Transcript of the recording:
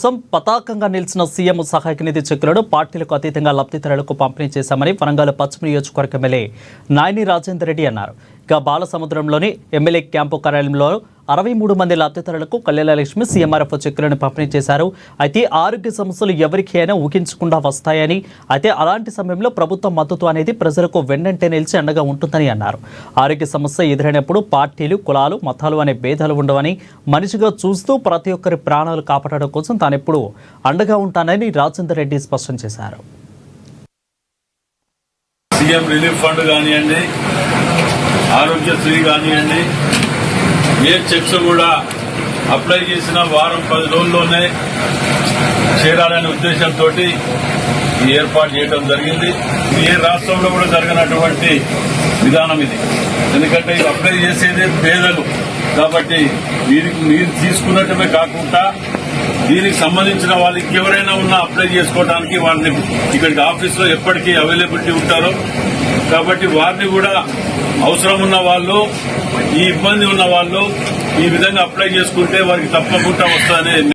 కోసం పతాకంగా నిలిచిన సీఎం సహాయక నిధి చెక్కులను పార్టీలకు అతీతంగా లబ్ధిదారులకు పంపిణీ చేశామని వరంగల్ పశ్చిమ నియోజకవర్గ ఎమ్మెల్యే నాయని రాజేందర్ రెడ్డి అన్నారు. ఇక బాలసముద్రంలోని ఎమ్మెల్యే క్యాంపు కార్యాలయంలో 63 మంది లబ్ధిదారులకు కళ్యాణలక్ష్మి సీఎంఆర్ఎఫ్ చెక్కులను పంపిణీ చేశారు. అయితే ఆరోగ్య సమస్యలు ఎవరికి అయినా ఊహించకుండా వస్తాయని, అయితే అలాంటి సమయంలో ప్రభుత్వ మద్దతు అనేది ప్రజలకు వెన్నంటే నిలిచి అండగా ఉంటుందని అన్నారు. ఆరోగ్య సమస్య ఎదురైనప్పుడు పార్టీలు, కులాలు, మతాలు అనే భేదాలు ఉండవని, మనిషిగా చూస్తూ ప్రతి ఒక్కరి ప్రాణాలు కాపాడడం కోసం తానెప్పుడు అండగా ఉంటానని రాజేందర్ రెడ్డి స్పష్టం చేశారు. సీఎం రిలీఫ్ ఫండ్ కానివ్వండి, ఆరోగ్యశ్రీ కానివ్వండి, ఏ చెక్స్ కూడా అప్లై చేసిన వారం 10 రోజుల్లోనే చేరాలనే ఉద్దేశంతో ఈ ఏర్పాటు చేయడం జరిగింది. ఏ రాష్ట్రంలో కూడా జరగనటువంటి విధానం ఇది. ఎందుకంటే ఇది అప్లై చేసేదే పేదలు కాబట్టి మీరు తీసుకున్నట్టుమే కాకుండా దీనికి సంబంధించిన వాళ్ళు ఇంకెవరైనా ఉన్నా అప్లై చేసుకోవడానికి వారిని ఇక్కడికి ఆఫీసులో ఎప్పటికీ అవైలబిలిటీ ఉంటారో కాబట్టి వారిని కూడా అవసరం ఉన్న వాళ్ళు, ఈ ఇబ్బంది ఉన్న వాళ్ళు ఈ విధంగా అప్లై చేసుకుంటే వారికి తప్పకుండా వస్తుందని